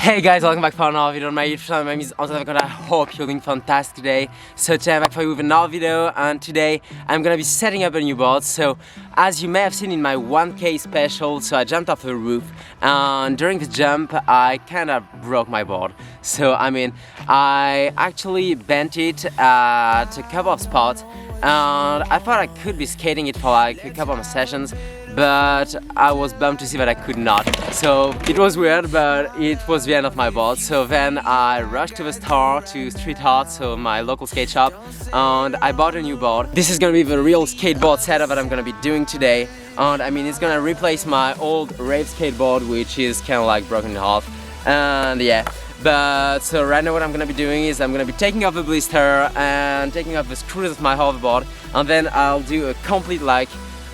Hey guys, welcome back for another video on my YouTube channel. My name is Antoine and I hope you're doing fantastic today. So today I'm back for you with another video, and today I'm gonna be setting up a new board. So as you may have seen in my 1K special, so I jumped off the roof, and during the jump I kind of broke my board. So I actually bent it at a couple of spots, and I thought I could be skating it for like a couple of sessions, but I was bummed to see that I could not. So it was weird, but it was the end of my board. So then I rushed to the store, to Street Art, so my local skate shop, and I bought a new board. This is gonna be the real skateboard setup that I'm gonna be doing today. And it's gonna replace my old RAVE skateboard, which is kind of like broken in half. And yeah. But so right now what I'm gonna be doing is I'm gonna be taking off the blister and taking off the screws of my hoverboard, and then I'll do a complete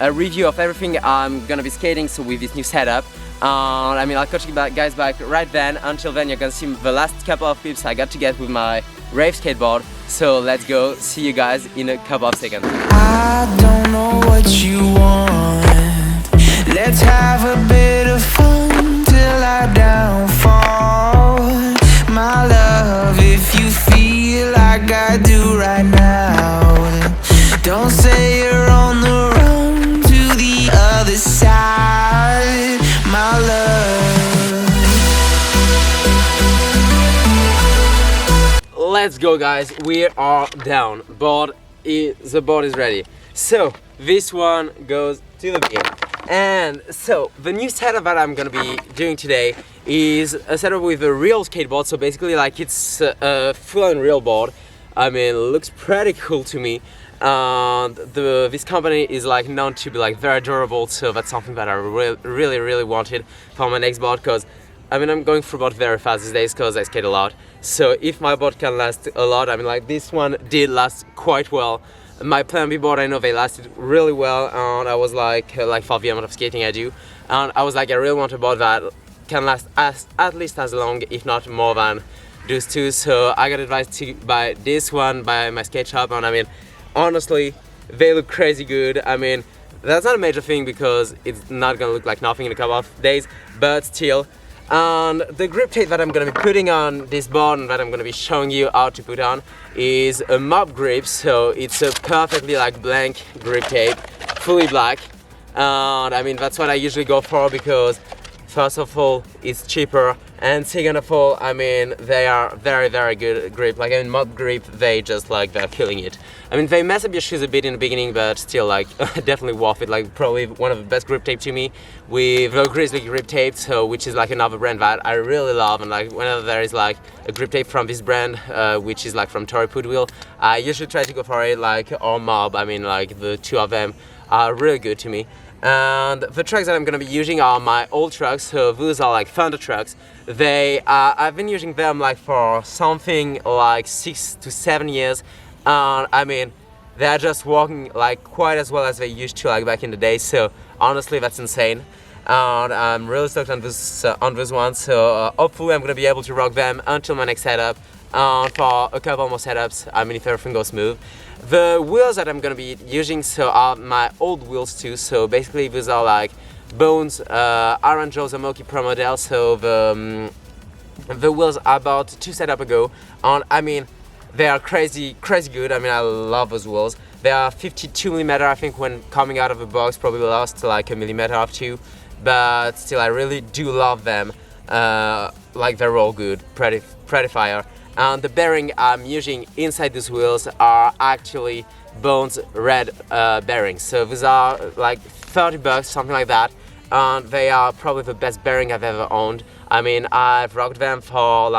a review of everything I'm gonna be skating, so with this new setup. I'll catch you guys back right then. Until then, you're gonna see the last couple of clips I got to get with my RAVE skateboard. So let's go, see you guys in a couple of seconds. I don't know what you want. Let's have a bit of fun till I downfall. My love, if you feel like I do right now, don't say you're on the run to the other side, my love. Let's go guys, we are down. The board is ready. So this one goes to the beam. And so the new setup that I'm gonna be doing today is a setup with a real skateboard. So basically it's a full-on real board. It looks pretty cool to me. This company is known to be very durable, so that's something that I really wanted for my next board, because I'm going through board very fast these days because I skate a lot. So if my board can last a lot, this one did last quite well. My Plan B board, I know they lasted really well, and I was for the amount of skating I do, and I was I really want a board that can last at least as long, if not more than those two. So I got advised to buy this one by my skate shop, and honestly, they look crazy good. That's not a major thing because it's not gonna look like nothing in a couple of days, but still. And the grip tape that I'm gonna be putting on this board and that I'm gonna be showing you how to put on is a mob grip. So it's a perfectly blank grip tape, fully black. And that's what I usually go for, because first of all, it's cheaper, and second of all, they are very good grip. Mob grip, they just they're killing it. They mess up your shoes a bit in the beginning, but still definitely worth it. Probably one of the best grip tape to me, with the Grizzly grip tape, so which is another brand that I really love. And whenever there is a grip tape from this brand, which is from Tory Pudwill, I usually try to go for it, or Mob. The two of them are really good to me. And the trucks that I'm gonna be using are my old trucks, so those are Thunder trucks. I've been using them for something 6 to 7 years, and they're just working quite as well as they used to back in the day. So honestly, that's insane, and I'm really stoked on this one. So hopefully I'm gonna be able to rock them until my next setup, for a couple more setups, if everything goes smooth. The wheels that I'm gonna be using are my old wheels too. So basically these are Bones Aaron Joe's Amoki Pro model. So the wheels I bought 2 setups ago, and they are crazy good. I love those wheels. They are 52mm. I think when coming out of the box probably lost a millimeter or two, but still I really do love them. They're all good, pretty fire. And the bearing I'm using inside these wheels are actually Bones red bearings. So these are $30, something like that, and they are probably the best bearing I've ever owned. I've rocked them for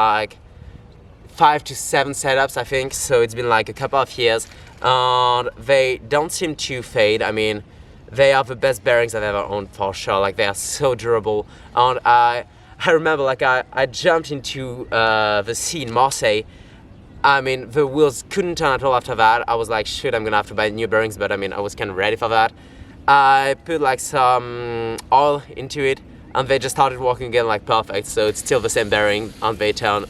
5 to 7 setups, I think, so it's been a couple of years, and they don't seem to fade. They are the best bearings I've ever owned for sure. They are so durable. And I remember I jumped into the sea in Marseille. The wheels couldn't turn at all after that. I was shit, I'm gonna have to buy new bearings, but I was kind of ready for that. I put some oil into it, and they just started working again perfect. So it's still the same bearing, and they turn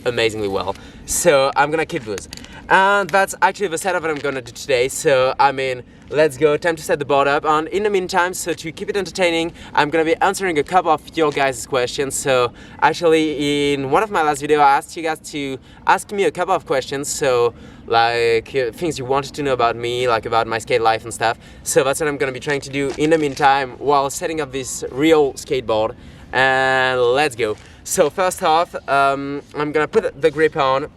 amazingly well. So I'm gonna keep those. And that's actually the setup that I'm gonna do today. So I mean, let's go, time to set the board up. And in the meantime, so to keep it entertaining, I'm gonna be answering a couple of your guys' questions. So actually in one of my last videos, I asked you guys to ask me a couple of questions. So like things you wanted to know about me, like about my skate life and stuff. So that's what I'm gonna be trying to do in the meantime while setting up this real skateboard. And let's go. So first off, I'm gonna put the grip on,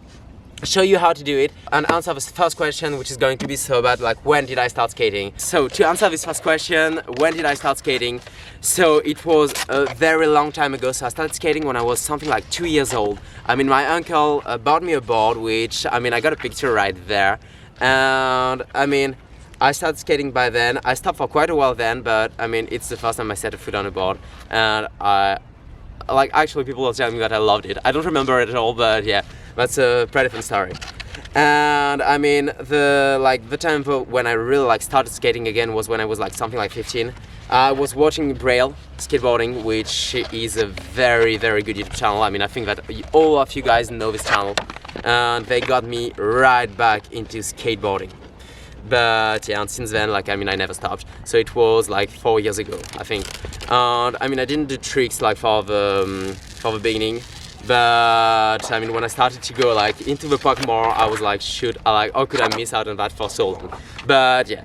show you how to do it, and answer this first question, which is going to be so about like when did I start skating. So to answer this first question, when did I start skating? So it was a very long time ago. So I started skating when I was something like 2 years old. I mean, my uncle bought me a board, which I mean I got a picture right there, and I mean I started skating by then. I stopped for quite a while then, but I mean it's the first time I set a foot on a board, and like actually people were telling me that I loved it. I don't remember it at all, but yeah, that's a pretty fun story. And I mean the time when I really like started skating again was when I was like something like 15. I was watching RAVE Skateboarding, which is a very good YouTube channel. I mean, I think that all of you guys know this channel, and they got me right back into skateboarding. But yeah, and since then, like, I mean, I never stopped. So it was like 4 years ago, I think. And I mean, I didn't do tricks like for the beginning, but I mean, when I started to go like into the park more, I was like, shoot, how could I miss out on that for so long? But yeah,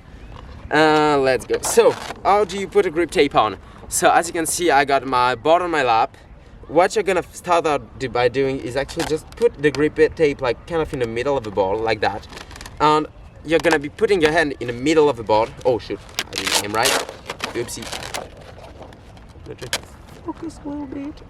let's go. So how do you put a grip tape on? So as you can see, I got my board on my lap. What you're gonna start out by doing is actually just put the grip tape like kind of in the middle of the board like that, and you're gonna be putting your hand in the middle of the board. Oh shoot, I didn't aim right. Oopsie. Focus a little bit.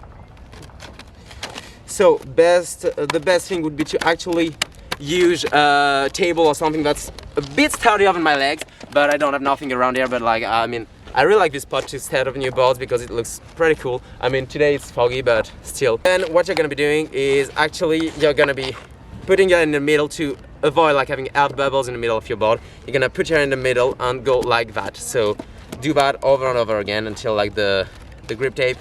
So the best thing would be to actually use a table or something that's a bit sturdier than my legs, but I don't have nothing around here. But like, I mean, I really like this spot to set up new boards because it looks pretty cool. I mean, today it's foggy, but still. And what you're gonna be doing is actually you're gonna be putting it in the middle to avoid like having air bubbles in the middle of your board. You're gonna put your hand in the middle and go like that. So do that over and over again until like the grip tape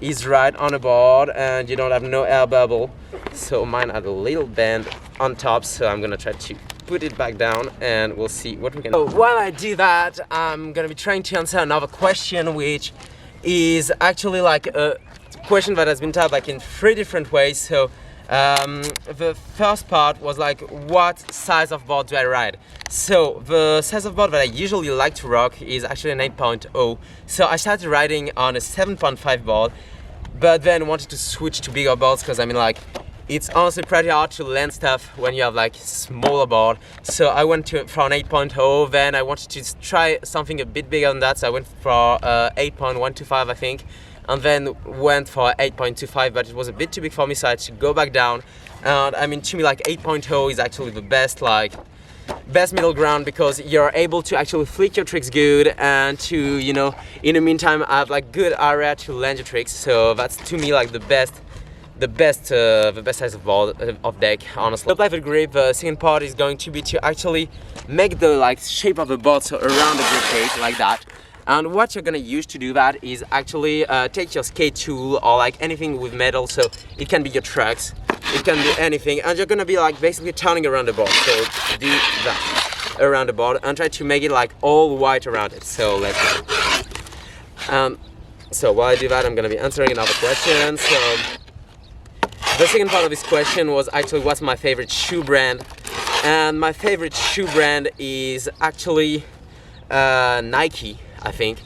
is right on the board and you don't have no air bubble. So mine had a little bend on top, so I'm gonna try to put it back down and we'll see what we can do. So while I do that, I'm gonna be trying to answer another question, which is actually like a question that has been typed like in 3 different ways. So the first part was like, what size of board do I ride? So the size of board that I usually like to rock is actually an 8.0. So I started riding on a 7.5 board, but then wanted to switch to bigger boards because I mean like it's honestly pretty hard to land stuff when you have like smaller board. So I went for an 8.0, then I wanted to try something a bit bigger than that, so I went for 8.125 I think, and then went for 8.25, but it was a bit too big for me, so I had to go back down. And I mean, to me like 8.0 is actually the best middle ground, because you're able to actually flick your tricks good and to, you know, in the meantime have like good area to land your tricks. So that's to me like the best size of board of deck, honestly. To apply the grip, the second part is going to be to actually make the like shape of the board, so around the grip tape like that. And what you're gonna use to do that is actually take your skate tool or like anything with metal, so it can be your trucks, it can be anything, and you're gonna be like basically turning around the board. So do that around the board and try to make it like all white around it. So let's go. So while I do that, I'm gonna be answering another question. So the second part of this question was actually what's my favorite shoe brand, and my favorite shoe brand is actually Nike, I think.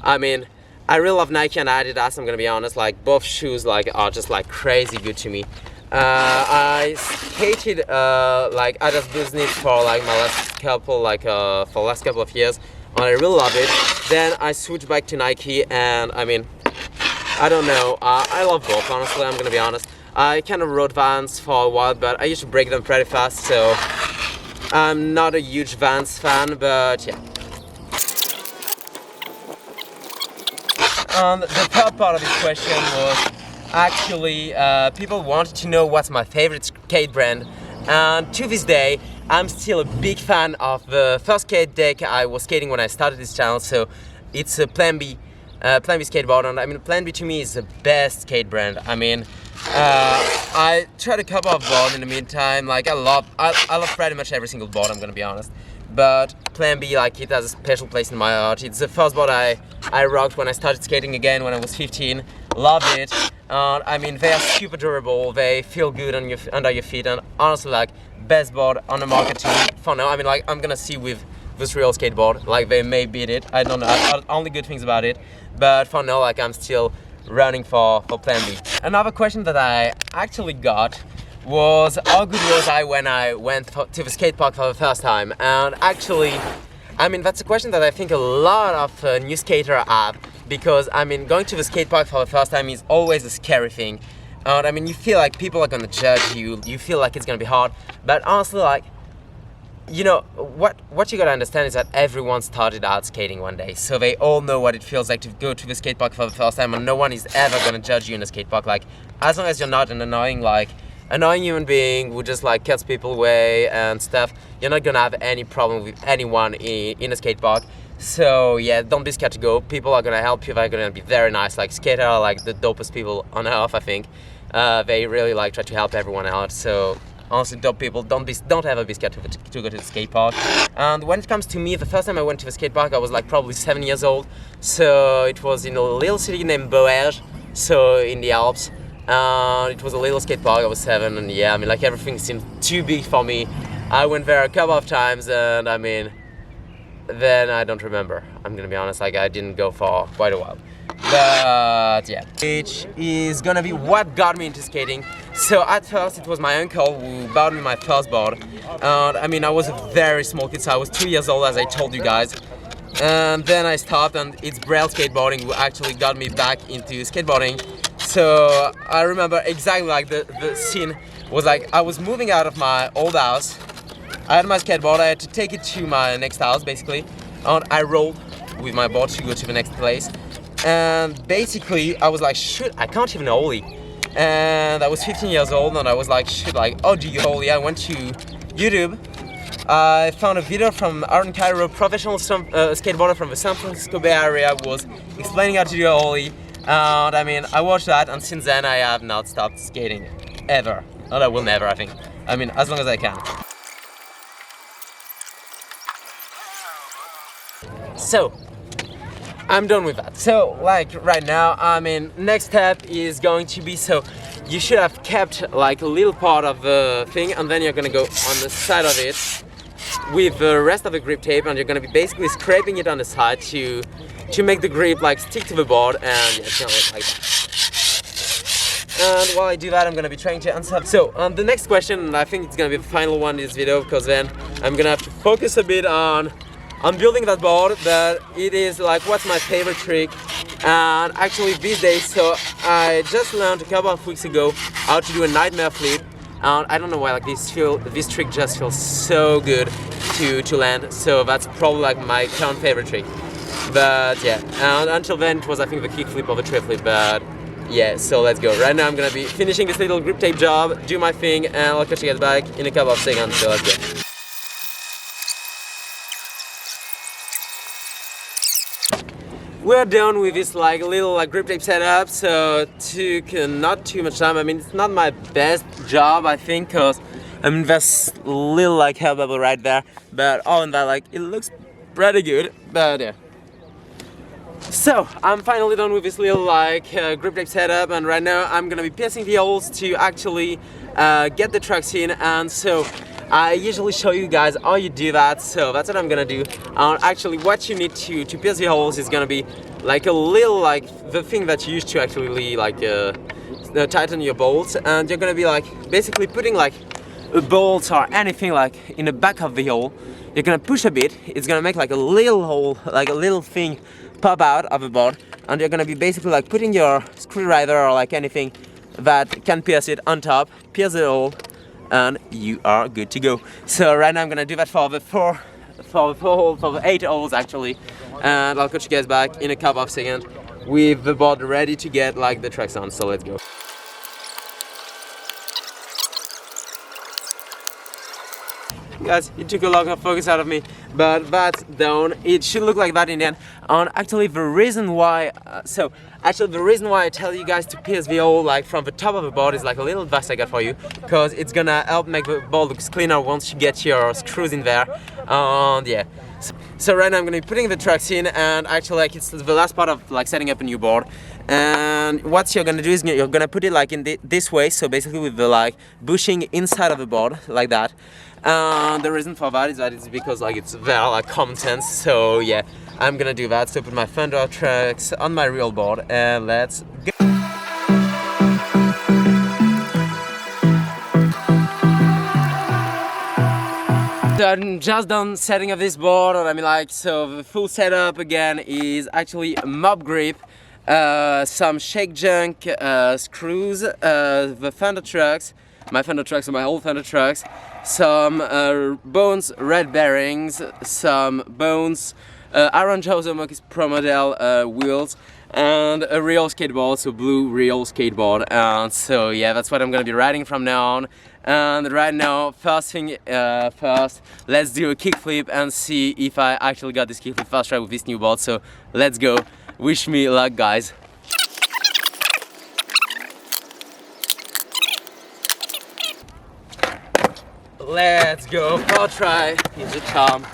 I mean, I really love Nike and Adidas, I'm gonna be honest. Like both shoes like are just like crazy good to me. I skated like Adidas business for like my last couple of years, and I really love it. Then I switched back to Nike, and I mean, I don't know, I love both, honestly, I'm gonna be honest. I kind of rode Vans for a while, but I used to break them pretty fast, so I'm not a huge Vans fan, but yeah. The third part of this question was actually people wanted to know what's my favorite skate brand, and to this day I'm still a big fan of the first skate deck I was skating when I started this channel. So it's a Plan B Plan B skateboard, and I mean Plan B to me is the best skate brand. I mean, I tried a couple of boards in the meantime. Like I love pretty much every single board, I'm gonna be honest. But Plan B, like, it has a special place in my heart. It's the first board I rocked when I started skating again when I was 15. Love it. I mean, they are super durable. They feel good on under your feet, and honestly, like, best board on the market to me for now. I mean, like, I'm gonna see with this real skateboard. Like, they may beat it. I don't know. Only good things about it. But for now, like, I'm still running for Plan B. Another question that I actually got was how good was I when I went to the skate park for the first time. And actually, I mean, that's a question that I think a lot of new skaters have, because I mean, going to the skate park for the first time is always a scary thing. And I mean, you feel like people are gonna judge you, you feel like it's gonna be hard, but honestly, like, you know, what you gotta understand is that everyone started out skating one day, so they all know what it feels like to go to the skate park for the first time, and no one is ever gonna judge you in a skate park. Like, as long as you're not an annoying human being who just like cuts people away and stuff, you're not gonna have any problem with anyone in a skate park. So yeah, don't be scared to go. People are gonna help you. They're gonna be very nice. Like, skaters are like the dopest people on earth, I think. They really like try to help everyone out. So honestly, dope people, don't ever be scared to go to the skate park. And when it comes to me, the first time I went to the skate park, I was like probably 7 years old. So it was in a little city named Boerge, so in the Alps. It was a little skate park. I was 7, and yeah, I mean, like, everything seemed too big for me. I went there a couple of times, and I mean, then I don't remember. I'm gonna be honest, like, I didn't go for quite a while. But yeah, which is gonna be what got me into skating. So at first it was my uncle who bought me my first board. And I mean, I was a very small kid, so I was 2 years old, as I told you guys. And then I stopped, and it's RAVE Skateboarding who actually got me back into skateboarding. So I remember exactly, like, the scene was like, I was moving out of my old house. I had my skateboard, I had to take it to my next house basically, and I rolled with my board to go to the next place. And basically I was like, shoot, I can't even ollie. And I was 15 years old, and I was like, shoot, like, how do you ollie? I went to YouTube. I found a video from Untitled professional skateboarder from the San Francisco Bay Area who was explaining how to do a ollie. And I mean, I watched that, and since then I have not stopped skating, ever. And I will never, I think. I mean, as long as I can. So, I'm done with that. So, like, right now, I mean, next step is going to be, so you should have kept like a little part of the thing, and then you're gonna go on the side of it with the rest of the grip tape, and you're gonna be basically scraping it on the side to make the grip like stick to the board, and yeah, it's gonna look like that. And while I do that, I'm gonna be trying to answer. So the next question, and I think it's gonna be the final one in this video, because then I'm gonna have to focus a bit on building that board. But it is like, what's my favorite trick? And actually these days, so I just learned a couple of weeks ago how to do a nightmare flip. And I don't know why, like, this trick just feels so good to land. So that's probably like my current favorite trick. But yeah, and until then it was, I think, the kickflip or the trip flip. But yeah, so let's go. Right now I'm gonna be finishing this little grip tape job, do my thing, and I'll catch you guys back in a couple of seconds. So let's go. We're done with this like little like grip tape setup, so it took not too much time. I mean, it's not my best job, I think, because I mean, there's a little like hair bubble right there, but all in that, like, it looks pretty good. But yeah. So I'm finally done with this little like grip tape setup, and right now I'm gonna be piercing the holes to actually get the tracks in. And so I usually show you guys how you do that, so that's what I'm gonna do. Actually, what you need to pierce the holes is gonna be like a little, like, the thing that you use to actually like tighten your bolts, and you're gonna be like basically putting like a bolt or anything like in the back of the hole. You're gonna push a bit, it's gonna make like a little hole, like a little thing pop out of the board, and you're gonna be basically like putting your screwdriver or like anything that can pierce it on top, pierce the hole, and you are good to go. So right now I'm gonna do that for the 8 holes actually, and I'll catch you guys back in a couple of seconds with the board ready to get like the tracks on. So let's go. guys, it took a lot of focus out of me, but that's down. It should look like that in the end. And actually the reason why, the reason why I tell you guys to pierce the hole like from the top of the board is like a little advice I got for you, because it's gonna help make the board look cleaner once you get your screws in there. And yeah. So right now I'm gonna be putting the trucks in, and actually like it's the last part of like setting up a new board. And what you're gonna do is you're gonna put it like in this way, so basically with the like bushing inside of the board like that. And the reason for that is that it's because like it's very like common sense. So yeah, I'm gonna do that. So put my fender trucks on my real board and let's go. So I'm just done setting up this board, and I mean like, so the full setup again is actually a mob grip, some shake junk screws, the fender trucks, my fender trucks and my old fender trucks, some Bones red bearings, some Bones Aaron Jozomoki's Pro Model wheels, and a real skateboard, so blue real skateboard. And so yeah, that's what I'm gonna be riding from now on. And right now, first thing first, let's do a kickflip and see if I actually got this kickflip first try with this new board. So let's go. Wish me luck, guys. Let's go. Third try. Here's a charm.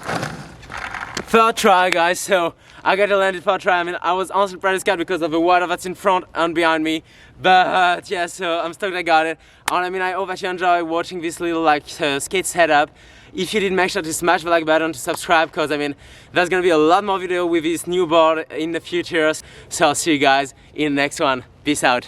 Third try, guys. So I got to land it third try. I mean, I was honestly pretty scared because of the water that's in front and behind me. But yeah, so I'm stoked I got it. And I mean, I hope that you enjoy watching this little like skate setup. If you did, make sure to smash the like button, to subscribe, because I mean, there's gonna be a lot more video with this new board in the future. So I'll see you guys in the next one. Peace out.